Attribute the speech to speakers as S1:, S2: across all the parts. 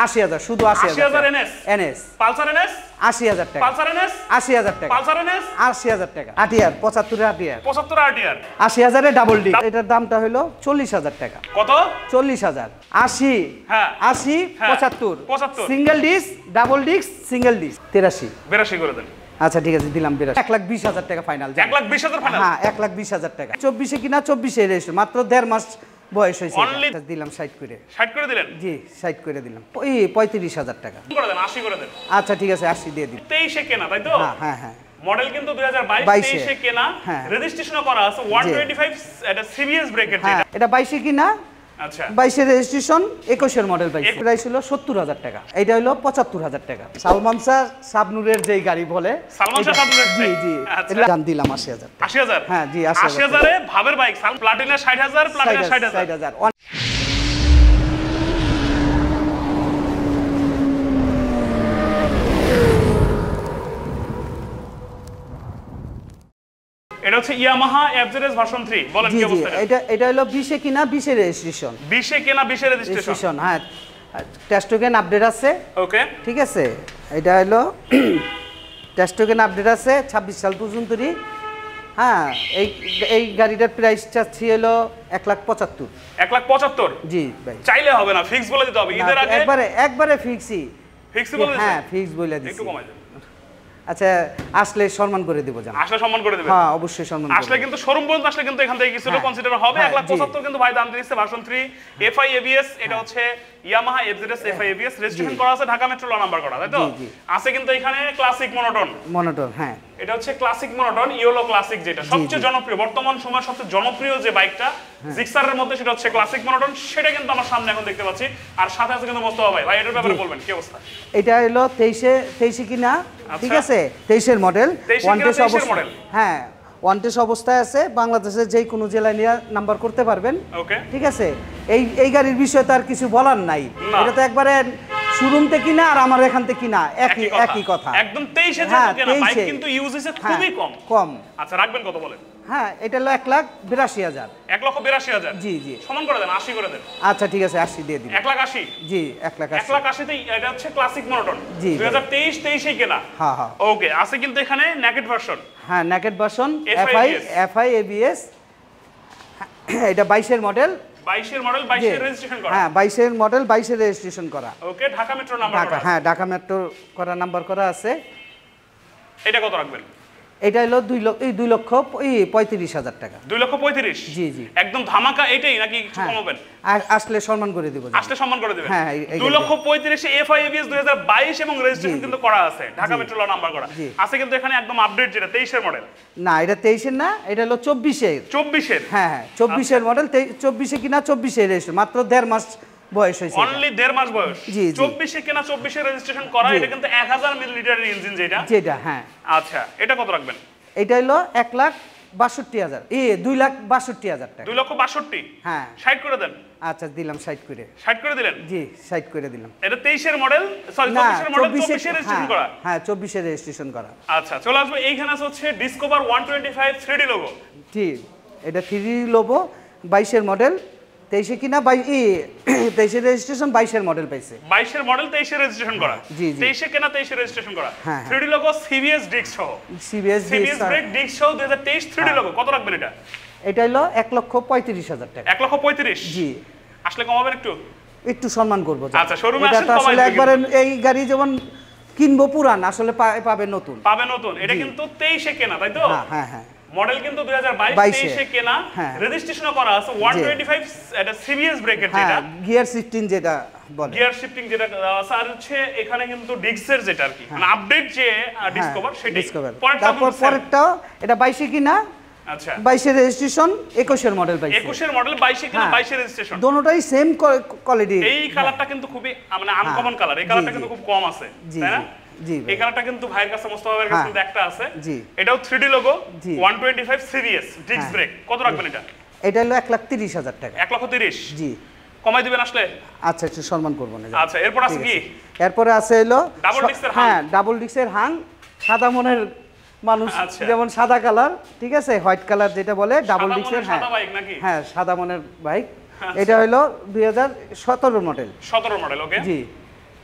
S1: 80,000 শুধু
S2: 80,000 NS
S1: NS
S2: Pulsar NS
S1: 80,000 টাকা
S2: Pulsar NS
S1: 80,000 টাকা
S2: পালসার এনএস
S1: 80,000 টাকা আরটিআর 75 আরটিআর
S2: 75 আরটিআর
S1: 80,000 এ ডাবল ডিস্ক এটার দামটা হলো 40,000 টাকা
S2: কত
S1: 40,000 80
S2: হ্যাঁ
S1: 80
S2: হ্যাঁ,
S1: 75
S2: 75
S1: single disc double disc single disk 83
S2: 82 করে দেন
S1: আচ্ছা ঠিক আছে দিলাম 1,20,000 টাকা ফাইনাল
S2: 1,20,000 ফাইনাল
S1: হ্যাঁ 1,20,000 টাকা 24 এ কিনা 24 এ রেজিস্ট্রেশন মাত্র 1.5 মাস বয়স হয়েছে
S2: Only-
S1: দিলাম 60 করে
S2: 60 করে দিলেন
S1: জি 60 করে দিলাম 35,000 টাকা
S2: করে দেন 80 করে দেন
S1: আচ্ছা ঠিক আছে 80 দিয়ে দিন
S2: 23 এ কেনা তাই তো
S1: হ্যাঁ হ্যাঁ হ্যাঁ
S2: মডেল কিন্তু 2022
S1: 22
S2: 23 এ কেনা
S1: হ্যাঁ।
S2: রেজিস্ট্রেশনও করা আছে 125 এটা সিবিএস ব্রেকেট
S1: হ্যাঁ
S2: যেটা
S1: এটা 22 কিনা
S2: আচ্ছা
S1: 22 এর রেজিস্ট্রেশন 21 এর মডেল পাইছে প্রাইস হলো 70,000 টাকা এটা হলো 75,000 টাকা সালমান শাহ শাবনুরের যেই গাড়ি বলে
S2: সালমান শাহ শাবনুরের
S1: জি জি
S2: আচ্ছা।
S1: এটা দাম দিলাম 80,000 টাকা
S2: 80,000
S1: হ্যাঁ জি 80,000
S2: 80,000 এ ভাবের বাইক প্লাটিনা 60,000 প্লাটিনা 60,000
S1: 60,000
S2: এটা হচ্ছে ইয়ামাহা এফজেডএস ভার্সন 3 বলেন
S1: জি
S2: কি
S1: জি
S2: অবস্থা
S1: এটা হলো 20 এ কিনা 20 এর রেজিস্ট্রেশন
S2: 20 এ কেনা 20 এর রেজিস্ট্রেশন
S1: রেজিস্ট্রেশন হ্যাঁ টেস্ট টোকেন আপডেট আছে
S2: ওকে
S1: ঠিক আছে এটা হলো টেস্ট টোকেন আপডেট আছে 26 সাল পর্যন্তই হ্যাঁ এই গাড়িটার প্রাইস চাচ্ছি হলো 1,75,000
S2: 1,75,000
S1: জি ভাই
S2: চাইলে হবে না ফিক্স বলে দিতে হবে ঈদের আগে
S1: একবারে ফিক্সই
S2: ফিক্স বলে দিতে
S1: হ্যাঁ ফিক্স বলে দিছি
S2: একটু কমাই দেন
S1: আচ্ছা আসলে সম্মান করে দেব জান
S2: আসলে সম্মান করে দিবেন
S1: হ্যাঁ অবশ্যই সম্মান
S2: আসলে কিন্তু শোরুম পর্যন্ত আসলে কিন্তু এখান থেকে কিছুটা কনসিডার হবে 1,75,000 কিন্তু ভাই দাম দিচ্ছে ভার্সন 3 এফআই এবিএস এটা হচ্ছে Yamaha FZS FI ABS registration করা আছে ঢাকা মেট্রো ল নাম্বার করা তাই তো আছে কিন্তু এখানে ক্লাসিক
S1: মনোটন হ্যাঁ
S2: এটা হচ্ছে ক্লাসিক মনোটন ইয়েলো ক্লাসিক যেটা সবচেয়ে জনপ্রিয় বর্তমান সময়ের সবচেয়ে জনপ্রিয় যে বাইকটা জিক্সারের মধ্যে সেটা হচ্ছে ক্লাসিক মনোটন সেটা কিন্তু আমার সামনে এখন দেখতে পাচ্ছি আর সাথে আছে কিন্তু মোস্তফা ভাই এটার ব্যাপারে বলবেন কি অবস্থা
S1: এটা হলো 23 কিনা ঠিক আছে 23 এর মডেল
S2: 23 এর মডেল
S1: হ্যাঁ ওয়ান্টেজ অবস্থায় আছে বাংলাদেশের যে কোনো জেলায় নিয়ে নাম্বার করতে পারবেন
S2: ওকে
S1: ঠিক আছে এই গাড়ির বিষয়ে তো আর কিছু বলার নাই এটা তো একবারে শোরুম থেকে কিনা আর আমার এখান থেকে কিনা একই কথা
S2: একদম 23 এ যেটা কেনা বাইক কিন্তু ইউজেসে খুবই কম আচ্ছা রাখবেন কত বলেন
S1: হ্যাঁ এটা হলো 1,82,000
S2: 1,82,000
S1: জি জি
S2: সমান করে দেন 80 করে দেন
S1: আচ্ছা ঠিক আছে 80 দিয়ে দিন
S2: 1,80,000
S1: জি 1,80,000
S2: 1,80,000 তে এটা হচ্ছে ক্লাসিক মনোটন 2023 এ কেনা
S1: হ্যাঁ হ্যাঁ
S2: ওকে আছে কিন্তু এখানে নেকেড ভার্সন
S1: হ্যাঁ নেকেড ভার্সন এফআই এবিএস এটা 22 এর মডেল
S2: 22 এর মডেল 22 এর রেজিস্ট্রেশন করা
S1: হ্যাঁ 22 এর মডেল 22 এর রেজিস্ট্রেশন করা
S2: ওকে ঢাকা মেট্রো নাম্বার করা
S1: হ্যাঁ ঢাকা মেট্রো করা নাম্বার করা আছে
S2: এটা কত রাখবেন
S1: এটা হলো 2,35,000 টাকা
S2: 2,35,000
S1: জি জি
S2: একদম ধামাকা এটাই নাকি কিছু কমাবেন
S1: আসলে সম্মান করে দেব
S2: আসলে সম্মান করে দেবেন
S1: হ্যাঁ
S2: 2,35,000 এফআই এবিএস 2022 এবং রেজিস্ট্রেশন কিন্তু করা আছে ঢাকা মেট্রো ল নাম্বার করা আছে কিন্তু এখানে একদম আপডেট যেটা 23 এর মডেল
S1: না এটা 23 এর না এটা হলো 24 এর
S2: 24 এর
S1: হ্যাঁ 24 এর মডেল 24 এ কিনা 24 এর রেজিস্ট্রেশন মাত্র 1.5 মাস বয়স হয়েছে
S2: অনলি 1.5 মাস বয়স 24 এ কেনা 24 এর রেজিস্ট্রেশন করা এটা কিন্তু 1000 মিলিলিটারের ইঞ্জিন যেটা
S1: হ্যাঁ
S2: আচ্ছা এটা কত রাখবেন
S1: এটা হলো 1,62,000 2,62,000 টাকা
S2: 2,62,000
S1: হ্যাঁ
S2: 60 করে দেন
S1: আচ্ছা দিলাম 60 করে
S2: 60 করে দিলেন
S1: জি 60 করে দিলাম
S2: এটা 23 এর মডেল সরি 24 এর মডেল 24 এর রেজিস্ট্রেশন করা
S1: হ্যাঁ 24 এর রেজিস্ট্রেশন করা
S2: আচ্ছা চলে আসবে এইখানে হচ্ছে ডিসকভার 125 3D লোগো
S1: ঠিক এটা 3D লোগো 22 এর মডেল 23 এ কিনা 23 এর রেজিস্ট্রেশন 22 এর মডেল পাইছে
S2: 22 এর মডেল 23 এর রেজিস্ট্রেশন করা
S1: জি
S2: 23 এ কেনা 23 এর রেজিস্ট্রেশন করা
S1: হ্যাঁ
S2: 3D লোগো সিবিএস ডিস্ক সহ
S1: সিবিএস
S2: ব্রেক ডিস্ক সহ 2023 3D লোগো কত রাখবেন এটা
S1: এটা হলো 1,35,000 টাকা
S2: 1,35,000
S1: জি
S2: আসলে কমাবেন
S1: একটু সম্মান করব
S2: আচ্ছা শোরুমে আসেন
S1: কমাই দিবেন একবারে এই গাড়ি যেমন কিনবো পুরান আসলে পাবে নতুন
S2: এটা কিন্তু 23 এ কেনা তাই তো
S1: হ্যাঁ হ্যাঁ
S2: মডেল কিন্তু 2022 23 এ কেনা রেজিস্ট্রেশন করা আছে 125 এটা সিবিএস ব্রেকেট যেটা
S1: গিয়ার শিফটিং যেটা বলে
S2: গিয়ার শিফটিং যেটা স্যার হচ্ছে এখানে কিন্তু ডিক্সের যেটা আর কি মানে আপডেট যে ডিসকভার সেটা
S1: তারপর পরেরটাও এটা 22 এ কিনা
S2: আচ্ছা
S1: 22 এর রেজিস্ট্রেশন 21 এর মডেল
S2: 21 এর মডেল 22 এ কিনা 22 এর রেজিস্ট্রেশন
S1: দুটোটাই সেম কোয়ালিটি
S2: এই কালারটা কিন্তু খুবই মানে আনকমন কালার এই কালারটা কিন্তু খুব কম আছে তাই না
S1: জি
S2: এই কালারটা কিন্তু ভাইয়ের কাছে মোস্তফা ভাইয়ের কাছে কিন্তু একটা আছে
S1: জি
S2: এটাও 3D logo 125 serious disc brake কত রাখবেন
S1: এটা হলো 1,30,000 টাকা
S2: 1,30,000
S1: জি
S2: কমাই দিবেন আসলে
S1: আচ্ছা একটু সম্মান করব না
S2: আচ্ছা এরপর আছে কি
S1: এরপরে আছে হলো
S2: ডাবল ডিস্কের
S1: হ্যাঁ ডাবল ডিস্কের হাং সাদা মনের মানুষ যেমন সাদা কালার ঠিক আছে হোয়াইট কালার যেটা বলে ডাবল ডিস্কের হ্যাঁ সাদা মনের বাইক এটা হলো 2017 মডেল
S2: 17 মডেল ওকে
S1: জি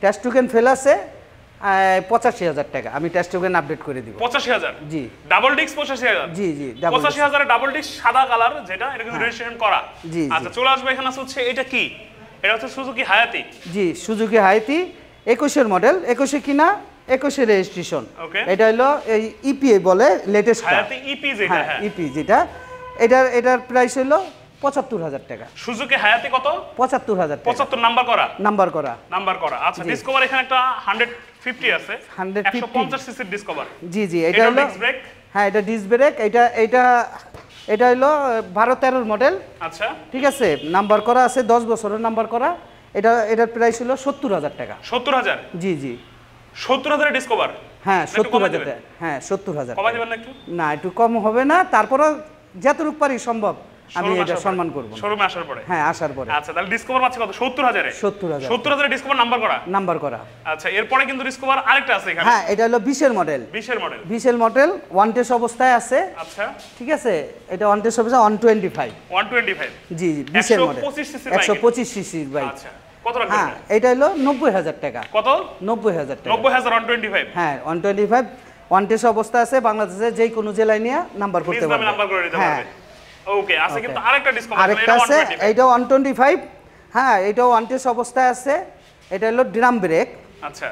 S1: টেস্ট টোকেন ফেল আছে 85,000 টাকা, আমি টেস্ট টোকেন আপডেট করে দিব।
S2: 85,000
S1: জি।
S2: ডাবল ডিস্ক 85,000
S1: জি জি
S2: 85,000 এর ডাবল ডিস্ক সাদা কালার, যেটা এটা কিন্তু রেজিস্ট্রেশন করা।
S1: জি,
S2: আচ্ছা চলে আসবে এখানে হচ্ছে এটা কি, এটা হচ্ছে সুজুকি হায়াতি।
S1: জি সুজুকি হায়াতি 21 এর মডেল, 21 কিনা 21 এর রেজিস্ট্রেশন। এটা হলো এই ইপিএ বলে লেটেস্ট
S2: হায়াতি ইপি যেটা, হ্যাঁ
S1: ইপি যেটা, এটার প্রাইস হলো 75,000 টাকা।
S2: সুজুকি হায়াতি কত?
S1: 75,000 টাকা।
S2: 75 নাম্বার করা,
S1: নাম্বার করা।
S2: আচ্ছা ডিসকভার এখানে একটা 150 আছে, 150 সিসি ডিসকভার।
S1: জি জি এটা হলো
S2: ডিস্ক ব্রেক।
S1: হ্যাঁ এটা ডিস্ক ব্রেক, এটা হলো 12-13 মডেল।
S2: আচ্ছা
S1: ঠিক আছে, নাম্বার করা আছে, 10 বছরের নাম্বার করা। এটার প্রাইস হলো 70,000 টাকা।
S2: 70,000?
S1: জি জি
S2: 70,000 এর ডিসকভার।
S1: হ্যাঁ 70,000 টাকা। হ্যাঁ 70,000
S2: কমাই দিবেন না একটু?
S1: না একটু কম হবে না, তারপরও যতটুকু পারি সম্ভব আমি এটা সম্মান করব।
S2: শোরুমে আসার পরে?
S1: হ্যাঁ আসার পরে।
S2: আচ্ছা তাহলে ডিসকভার পাচ্ছি কত? 70,000 এ? 70,000 এর ডিসকভার নাম্বার করা। আচ্ছা এরপরে কিন্তু ডিসকভার আরেকটা আছে এখানে।
S1: হ্যাঁ এটা হলো 20 এর মডেল। 20 এর মডেল ওয়ান টেস্ট অবস্থায় আছে।
S2: আচ্ছা
S1: ঠিক আছে, এটা ওয়ান টেস্ট অবস্থায় 125। জি 20 এর মডেল 125 সিসি বাইক।
S2: আচ্ছা কত রাখবেন?
S1: হ্যাঁ এটা হলো 90,000 টাকা।
S2: কত?
S1: 90,000 টাকা।
S2: 90,000 125।
S1: হ্যাঁ 125 ওয়ান টেস্ট অবস্থা আছে, বাংলাদেশে যে কোনো জেলায় নিয়ে নাম্বার করতে পারবে।
S2: নাম্বার করে দিতে পারবে। ওকে আছে কিন্তু আরেকটা ডিসকভার
S1: আরেকটা আছে, এটা 125। হ্যাঁ এটাও ওয়ান টেস্ট অবস্থায় আছে, এটা হলো ড্রাম ব্রেক।
S2: আচ্ছা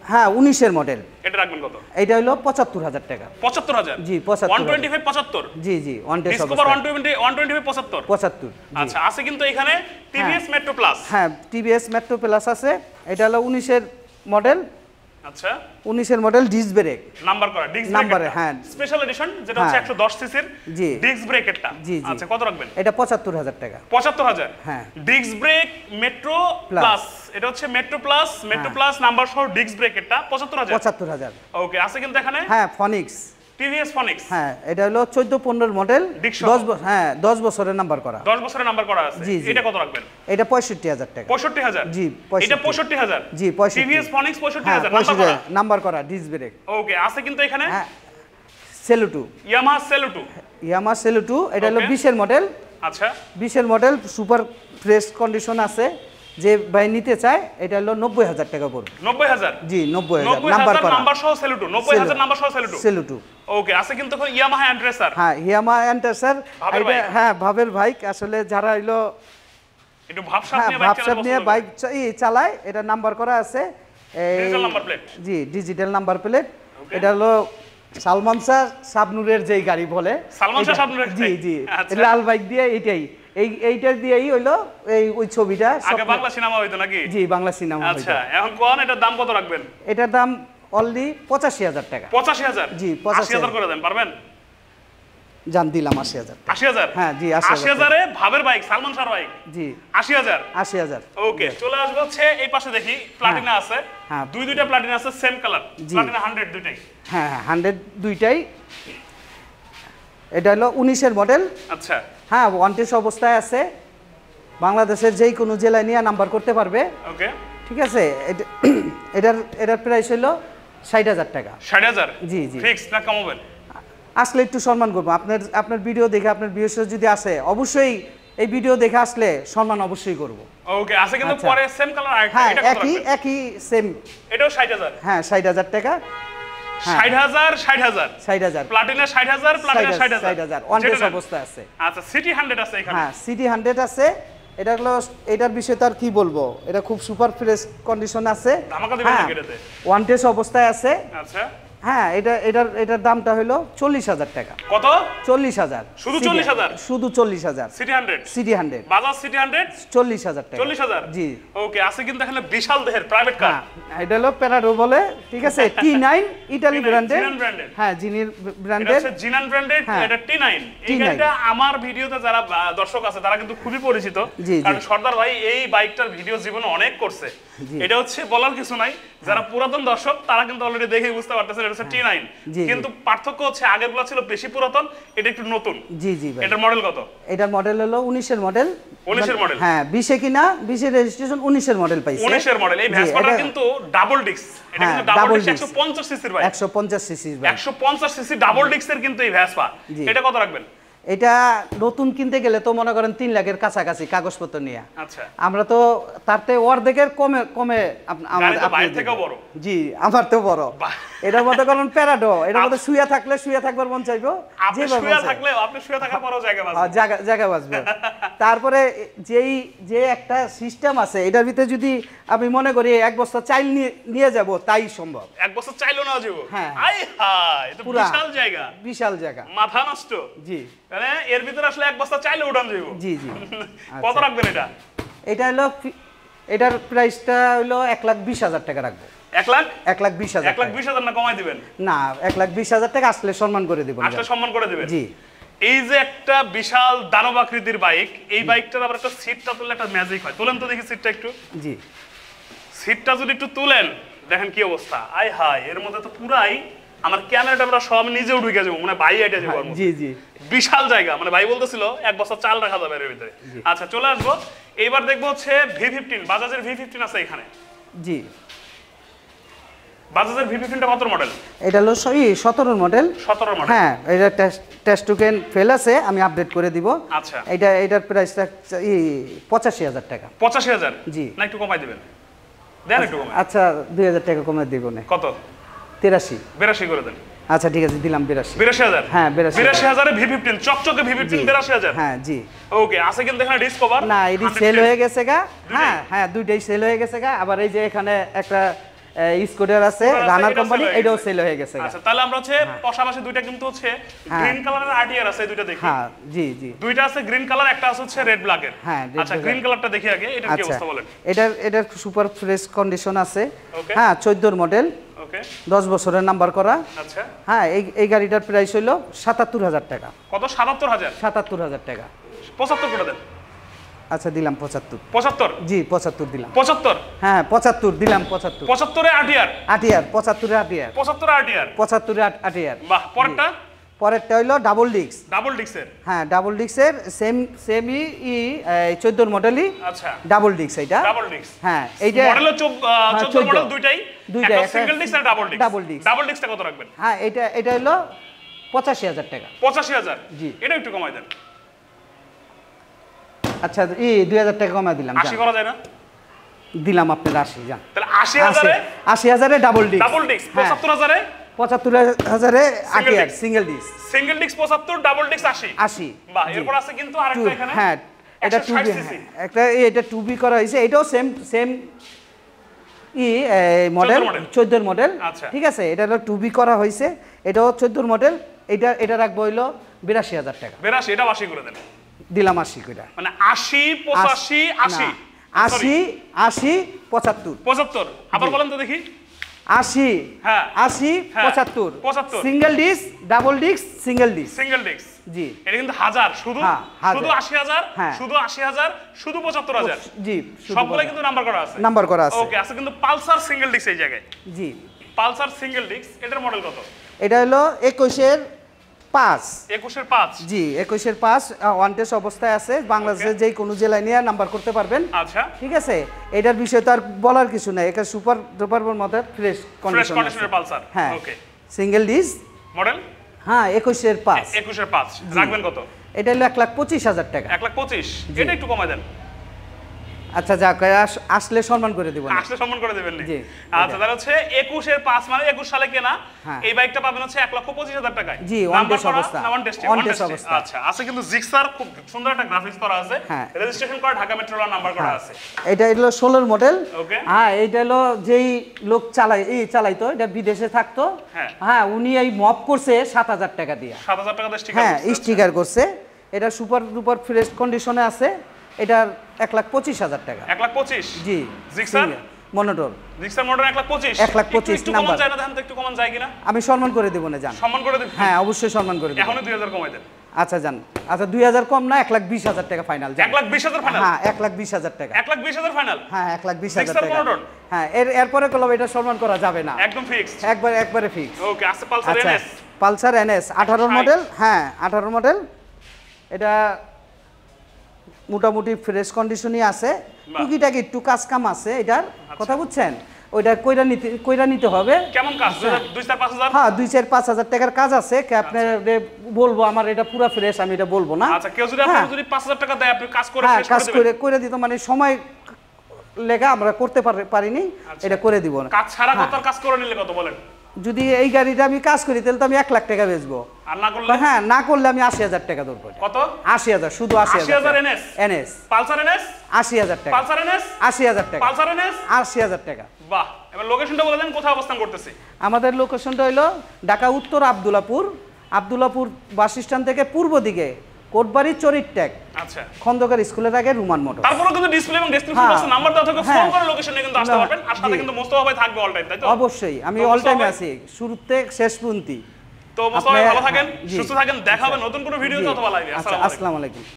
S1: হ্যাঁ 19 এর মডেল।
S2: এটা রাখবেন কত?
S1: এটা হলো 75,000 টাকা।
S2: 75,000?
S1: জি
S2: 125 75।
S1: জি জি ওয়ান টেস্ট
S2: ডিসকভার 125 75।
S1: 75।
S2: আচ্ছা আছে কিন্তু এখানে টিভিএস মেট্রো প্লাস।
S1: হ্যাঁ টিভিএস মেট্রো প্লাস আছে, এটা হলো 19 এর মডেল।
S2: আচ্ছা
S1: 19 এর মডেল ডিস্ক ব্রেক
S2: নাম্বার করা, ডিস্ক ব্রেক
S1: নাম্বারে। হ্যাঁ
S2: স্পেশাল এডিশন, যেটা হচ্ছে 110 সিসির
S1: জি
S2: ডিস্ক ব্রেকেরটা।
S1: জি জি
S2: আচ্ছা কত রাখবেন?
S1: এটা 75,000 টাকা।
S2: 75,000?
S1: হ্যাঁ
S2: ডিস্ক ব্রেক মেট্রো প্লাস, এটা হচ্ছে মেট্রো প্লাস নাম্বার সহ ডিস্ক ব্রেকেরটা
S1: 75,000।
S2: ওকে আছে কিন্তু এখানে।
S1: হ্যাঁ ফনিক্স,
S2: টিভিএস ফনিক্স।
S1: হ্যাঁ এটা হলো 14-15 মডেল, 10 বছরের নাম্বার করা।
S2: 10 বছরের নাম্বার করা আছে। এটা কত রাখবেন?
S1: এটা 65,000 টাকা।
S2: 65,000?
S1: জি
S2: এটা 65,000?
S1: জি 65।
S2: টিভিএস ফনিক্স 65,000
S1: নাম্বার করা ডিস্ক ব্রেক।
S2: ওকে আছে কিন্তু এখানে।
S1: হ্যাঁ সেলুটু, ইয়ামাহা সেলুটু, এটা হলো 20 এর মডেল।
S2: আচ্ছা
S1: 20 এর মডেল, সুপার ফ্রেশ কন্ডিশন আছে, যে ভাই নিতে চায় এটা হলো 90,000 টাকা পড়বে।
S2: 90,000?
S1: জি 90,000 নাম্বার করা,
S2: নাম্বার সহ সেলুটু। 90,000 নাম্বার সহ সেলুটু। ওকে আছে কিন্তু ইয়ামাহা এন্ট্রেসার।
S1: হ্যাঁ ইয়ামাহা এন্ট্রেসার, হ্যাঁ ভাবের বাইক। আসলে যারা হইলো
S2: একটু ভাবসাব নিয়ে
S1: বাইক চালায়, এটা নাম্বার করা আছে
S2: ডিজিটাল নাম্বার প্লেট।
S1: জি ডিজিটাল নাম্বার প্লেট। এটা হলো সালমান শাহ শাবনুরের যেই গাড়ি বলে,
S2: সালমান শাহ শাবনুরের।
S1: জি জি লাল বাইক দিয়ে এইটার দিয়েই হইলো ওই ছবিটা।
S2: আগে বাংলা সিনেমা হইতো নাকি?
S1: জি বাংলা সিনেমা হইতো।
S2: আচ্ছা এখন কোন এটার দাম কত রাখবেন?
S1: এটার দাম অনলি 85,000 টাকা।
S2: 85,000?
S1: জি
S2: 80,000 করে দেন, পারবেন?
S1: জান দিলাম 80,000।
S2: 80,000?
S1: হ্যাঁ জি
S2: 80,000 এ ভাবের বাইক, সালমান শাহর বাইক।
S1: জি
S2: 80,000। ওকে চলে আসবে হচ্ছে এই পাশে, দেখি প্লাটিনা আছে।
S1: হ্যাঁ
S2: দুইটা প্লাটিনা আছে সেম কালার, প্লাটিনা 100 দুইটাই।
S1: হ্যাঁ 100 দুইটাই। এটা হলো 19 এর মডেল।
S2: আচ্ছা
S1: হ্যাঁ ওয়ান টেস্ট অবস্থায় আছে, বাংলাদেশের যেই কোনো জেলায় নিয়ে নাম্বার করতে পারবে।
S2: ওকে
S1: ঠিক আছে, এটার প্রাইস হলো 60,000 টাকা।
S2: 60,000?
S1: জি জি
S2: ফিক্স না কমাবেন?
S1: আসলে একটু সম্মান করবো, আপনার ভিডিও দেখে, আপনার ভিউয়ার্স যদি আসে, অবশ্যই এই ভিডিও দেখে আসলে সম্মান অবশ্যই করব।
S2: ওকে আছে কিন্তু পরে সেম কালার আরেকটা,
S1: হ্যাঁ
S2: এটা কত?
S1: একই সেম।
S2: এটাও 60,000?
S1: হ্যাঁ 60,000 টাকা।
S2: 60,000 প্লাটিনা 60,000 প্লাটিনা
S1: 60,000 ওয়ান টেস্ট অবস্থায় আছে।
S2: আচ্ছা সিটি 100 আছে এখানে।
S1: হ্যাঁ সিটি 100 আছে। এটা হলো, এটার বিষয়ে তো আর কি বলবো, এটা খুব সুপার ফ্রেশ কন্ডিশন আছে।
S2: ধামাকা দিবেন নাকি এটাতে?
S1: ওয়ান টেস্ট অবস্থায় আছে।
S2: আচ্ছা
S1: হ্যাঁ এটার দামটা হলো 40,000 টাকা।
S2: কত?
S1: 40,000।
S2: শুধু 40,000?
S1: শুধু 40,000।
S2: সিটি 100 বাজাজ সিটি 100
S1: 40,000 টাকা।
S2: 40,000?
S1: জি
S2: ওকে আছে কিন্তু এখানে বিশাল দেহের প্রাইভেট কার।
S1: এটা হলো প্যারাডো বলে, ঠিক আছে T9 ইতালি ব্র্যান্ডের। হ্যাঁ জিনির ব্র্যান্ডের,
S2: এটা হচ্ছে জিনান ব্র্যান্ডের। এটা T9। এই গাড়িটা আমার ভিডিওতে যারা দর্শক আছে তারা কিন্তু খুবই পরিচিত, কারণ সর্দার ভাই এই বাইকটার ভিডিও জীবনে অনেক করছে। এটা হচ্ছে বলার কিছু নাই, যারা পুরাতন দর্শক তারা কিন্তু অলরেডি দেখে বুঝতে পারতেছেন এটা হচ্ছে T9। কিন্তু পার্থক্য হচ্ছে আগেরগুলো ছিল বেশি পুরাতন, এটা একটু নতুন।
S1: জি জি ভাই।
S2: এটার মডেল কত?
S1: এটার মডেল হলো 19 এর মডেল।
S2: 19 এর মডেল?
S1: হ্যাঁ 20 এ কিনা, 20 এর রেজিস্ট্রেশন, 19 এর মডেল পাইছে।
S2: 19 এর মডেল। এই ভ্যাসপাটা কিন্তু ডাবল ডিস্ক, এটা কিন্তু ডাবল ডিস্ক 150 সিসির বাইক।
S1: 150 সিসির বাইক,
S2: 150 সিসি ডাবল ডিস্কের কিন্তু এই ভ্যাসপা। এটা কত রাখবেন?
S1: এটা নতুন কিনতে গেলে তো মনে করেন 3 লাখের কাছাকাছি কাগজপত্র নিয়ে।
S2: আচ্ছা
S1: আমরা তো তারতে অর্ধেকের কমে কমে
S2: বাইরে থেকেও বড়।
S1: জি আমার তো বড়। এটার মধ্যে কারণ প্যারাডো, এটার মধ্যে শুয়ে থাকলে শুয়ে থাকবার মন চাইবো,
S2: আপনি শুয়ে থাকলে আপনি শুয়ে থাকার পরেও জায়গা বাঁচবে,
S1: জায়গা বাঁচবে। তারপরে যে একটা সিস্টেম আছে এটার ভিতরে যদি আমি মনে করি এক বস্তা চাইল নিয়ে যাব তাই সম্ভব।
S2: এক বছর চাইলো না যাবো।
S1: হ্যাঁ
S2: আই হাই এটা বিশাল জায়গা,
S1: বিশাল জায়গা,
S2: মাথা নষ্ট।
S1: জি
S2: মানে এর ভিতরে আসলে এক বস্তা চাইলে উঠান যাবো।
S1: জি জি
S2: কত রাখবেন এটা?
S1: এটা হলো এটার প্রাইসটা হলো 1,20,000 টাকা রাখবো। 1,20,000
S2: 1,20,000 না কমাই দিবেন?
S1: না 1,20,000 টাকা আসলে সম্মান করে দিব।
S2: আসলে সম্মান করে দিবেন।
S1: জি
S2: এই যে একটা বিশাল দানব আকৃতির বাইক, এই বাইকটার আবার একটা সিটটা তুললে একটা ম্যাজিক হয়। তুলেন তো দেখি সিটটা একটু।
S1: জি
S2: সিটটা যদি একটু তুলেন দেখেন কি অবস্থা। আই হাই এর মধ্যে তো পুরাই আমার ক্যামেরাটা আমরা সব নিজেও ঢুকে যাবো, মানে ভাই আইটা যাবো।
S1: জি জি
S2: বিশাল জায়গা, মানে ভাই বলতেছিল এক বস্তা চাল রাখা যাবে এর ভিতরে। আচ্ছা চলে আসবো এইবার দেখবো হচ্ছে V15, বাজাজের V15 আছে এখানে।
S1: জি
S2: বাজাজের V15 টা কত মডেল?
S1: এটা হলো 17 মডেল।
S2: 17 মডেল।
S1: হ্যাঁ এটা টেস্ট টোকেন ফেল আছে, আমি আপডেট করে দিব।
S2: আচ্ছা
S1: এটার প্রাইসটা 85,000 টাকা।
S2: 85,000?
S1: জি
S2: না একটু কমাই দিবেন, দেন একটু কমাই।
S1: আচ্ছা 2,000 টাকা কমে দিব না।
S2: কত?
S1: 83
S2: করে দেন।
S1: আচ্ছা ঠিক আছে দিলাম 82।
S2: 82,000?
S1: হ্যাঁ
S2: 82,000 এ V15 চকচকে V15 82,000।
S1: হ্যাঁ জি
S2: ওকে আছে কিন্তু এখানে ডিসকভার
S1: না এডি সেল হয়ে গেছে গা। হ্যাঁ হ্যাঁ দুইটাই সেল হয়ে গেছে গা। আবার এই যে এখানে একটা স্কুটার আছে রানার কোম্পানি, এটাও সেল হয়ে গেছে।
S2: আচ্ছা তাহলে আমরা হচ্ছে পাশাপাশি দুইটা কিন্তু হচ্ছে গ্রিন কালারের আরটিআর আছে, দুইটা দেখি।
S1: হ্যাঁ জি জি
S2: দুইটা আছে গ্রিন কালার, একটা আছে হচ্ছে রেড ব্ল্যাকের।
S1: হ্যাঁ
S2: আচ্ছা গ্রিন কালারটা দেখি আগে, এটা কি অবস্থা বলেন?
S1: এটার সুপার ফ্রেশ কন্ডিশন আছে। হ্যাঁ 14 মডেল,
S2: ওকে
S1: 10 বছরের নাম্বার করা।
S2: আচ্ছা
S1: হ্যাঁ এই গাড়িটার প্রাইস হলো 77,000 টাকা।
S2: কত? 77,000?
S1: 77,000 টাকা।
S2: 75 করে দেন।
S1: আচ্ছা দিলাম 75।
S2: 75?
S1: জি 75 দিলাম।
S2: 75?
S1: হ্যাঁ 75 দিলাম। 75
S2: 75 এ আরটিআর?
S1: আরটিআর 75 এ আরটিআর।
S2: 75 আরটিআর?
S1: 75 এ আরটিআর।
S2: বাহ।
S1: পরেরটা হলো ডাবল ডিস্ক।
S2: ডাবল ডিস্কের?
S1: হ্যাঁ ডাবল ডিস্কের সেমই 14 মডেলই।
S2: আচ্ছা
S1: ডাবল ডিস্ক এটা।
S2: Double disc.
S1: হ্যাঁ এইটা
S2: মডেল 14 মডেল দুইটাই, একটা সিঙ্গেল ডিস্ক আর ডাবল ডিস্ক। ডাবল ডিস্কটা কত রাখবেন?
S1: হ্যাঁ এটা হলো 85,000 টাকা।
S2: 85,000?
S1: জি
S2: এটা একটু কমাই দেন।
S1: আচ্ছা 2,000 টাকা কমাই দিলাম।
S2: 80 করা যায় না?
S1: দিলাম আপনার 80 জান।
S2: তাহলে 80,000
S1: এ ডাবল ডিস্ক।
S2: ডাবল ডিস্ক 75,000 এ?
S1: 75,000 এ RTR single disc.
S2: Single disk 75, double disc 80। বাহ। এরপর আছে কিন্তু আরেকটা এখানে।
S1: হ্যাঁ এটা 2B, একটা এটা 2B করা হয়েছে, এটাও সেম মডেল 14 মডেল। ঠিক আছে এটা হলো 2B করা হয়েছে, এটাও 14 মডেল। এটা রাখবো হইলো 82,000 টাকা।
S2: 82? এটা 80 করে দেন।
S1: দিলাম 80 কইরা।
S2: মানে 80 85 80
S1: 80 80 75
S2: 75। আবার বলেন তো দেখি।
S1: 80
S2: হ্যাঁ
S1: 80 75
S2: 75
S1: single disc, double disc, single disc.
S2: Single disc
S1: জি
S2: এটা কিন্তু 1000 শুধু। শুধু 80,000, শুধু 80,000, শুধু 75,000।
S1: জি
S2: সবগুলো কিন্তু নাম্বার করা আছে।
S1: নাম্বার করা আছে।
S2: ওকে আছে কিন্তু পালসার সিঙ্গেল ডিস্ক এই জায়গায়।
S1: জি
S2: পালসার সিঙ্গেল ডিস্ক, এটার মডেল কত?
S1: এটা হলো 21 এর 5।
S2: 21 এর 5?
S1: জি 21 এর 5 ওয়ান টেস্ট অবস্থায় আছে। বাংলাদেশের যে কোনো জেলায় নিয়ে নাম্বার করতে পারবেন।
S2: আচ্ছা
S1: ঠিক আছে এটার বিষয়ে তো আর বলার কিছু নাই, এটা সুপার ডুপার মডেল ফ্রেশ
S2: কন্ডিশনের পালসার।
S1: হ্যাঁ
S2: ওকে
S1: সিঙ্গেল ডিস্ক
S2: মডেল।
S1: হ্যাঁ 21 এর 5।
S2: 21 এর 5 রাখবেন কত?
S1: এটা হলো 1,25,000 টাকা।
S2: 1,25? এটা একটু কমাই দেন।
S1: আচ্ছা যাক আসলে সম্মান করে দিব।
S2: আসলে সম্মান করে দিবেন না?
S1: জি
S2: আচ্ছা তাহলে হচ্ছে 21 এর 5 মানে 21 সালে কেনা এই বাইকটা পাবেন হচ্ছে 1,25,000 টাকায়।
S1: জি ওয়ান টেস্ট অবস্থা।
S2: ওয়ান টেস্ট অবস্থা। আচ্ছা আছে কিন্তু জিক্সার খুব সুন্দর একটা গ্রাফিক্স করা আছে, রেজিস্ট্রেশন করা ঢাকা মেট্রোর নাম্বার করা আছে।
S1: এটা হলো 16 মডেল।
S2: ওকে
S1: হ্যাঁ এটা হলো যেই লোক চালাইতো, এটা বিদেশে থাকতো। হ্যাঁ উনি এই মপ করছে 7,000 টাকা দিয়ে।
S2: 7,000 টাকা দিয়ে স্টিকার।
S1: হ্যাঁ স্টিকার করছে। এটা সুপার ডুপার ফ্রেশ কন্ডিশনে আছে। এটার 1,25,000 টাকা।
S2: 1,25?
S1: জি
S2: জিক্সার
S1: মনোটর।
S2: Gixxer motor 1,25?
S1: 1,25 নাম্বার।
S2: কমান যায় না দেখেন তো, একটু কমান যায় কিনা?
S1: আমি সম্মান করে দেব না জান।
S2: সম্মান করে দেব?
S1: হ্যাঁ অবশ্যই সম্মান করে দেব।
S2: এখনই 2,000 কমাই দেন।
S1: আচ্ছা জান। আচ্ছা 2,000 কম না, 1,20,000 টাকা ফাইনাল।
S2: 1,20,000 ফাইনাল?
S1: হ্যাঁ 1,20,000 টাকা।
S2: 1,20,000 ফাইনাল?
S1: হ্যাঁ 1,20,000 টাকা। হ্যাঁ এরপরে কলম এটা সম্মান করা যাবে না।
S2: একদম ফিক্সড?
S1: একবারে ফিক্স।
S2: ওকে আছে Pulsar NS.
S1: Pulsar NS 18 model. হ্যাঁ 18 মডেল। এটা মোটামুটি ফ্রেশ কন্ডিশনই আছে, টুকিটাকি একটু কাজ কাম আছে এটার, কথা বুঝছেন। ওইটা কইরা নিতে হবে।
S2: কেমন কাজ 2-4-5,000?
S1: হ্যাঁ 2-4-5,000 টাকার কাজ আছে, আপনার বলবো আমার এটা পুরো ফ্রেশ, আমি এটা বলবো না।
S2: আচ্ছা কেউ যদি আপনাকে যদি 5,000 টাকা দেয় আপনি কাজ করে শেষ
S1: কাজ
S2: করে দিবেন?
S1: করে দিত, মানে সময় লেগে আমরা করতে পারিনি, এটা করে দিব না।
S2: কাজ ছাড়া কত কাজ করে নিলে কত বলেন?
S1: যদি এই গাড়িটা আমি কাজ করি তাহলে তো আমি 1 লাখ টাকা বেচবো।
S2: আর না করলে?
S1: হ্যাঁ না করলে আমি 80,000 টাকা ধরবো।
S2: কত?
S1: 80,000, শুধু 80,000
S2: NS
S1: NS
S2: পালসার NS
S1: 80,000 টাকা।
S2: পালসার NS
S1: 80,000 টাকা।
S2: পালসার NS
S1: 80,000 টাকা।
S2: বাহ, এবার লোকেশনটা বলে দেন, কোথায় অবস্থান করতেছে?
S1: আমাদের লোকেশনটা হলো ঢাকা উত্তর আব্দুল্লাপুর বাস স্ট্যান্ড থেকে পূর্ব দিকে কোটবাড়ি চরিট্যাগ,
S2: আচ্ছা
S1: খন্দকার স্কুলের আগে রুমান মোটর।
S2: তারপরে কিন্তু ডিসপ্লে এবং ডেসক্রিপশন বক্সে নাম্বার দেওয়া থাকবে, ফোন করে লোকেশনে কিন্তু আসতে পারবেন। আর সাথে কিন্তু মোস্তফা ভাই থাকবে অল টাইম, তাই তো?
S1: অবশ্যই, আমি অল টাইম আছি, শুরু থেকে শেষ পর্যন্ত।
S2: তো মোস্তফা ভাই ভালো থাকেন, সুস্থ থাকেন, দেখা হবে নতুন কোনো ভিডিওতে অথবা লাইভে।
S1: আসসালামু আলাইকুম।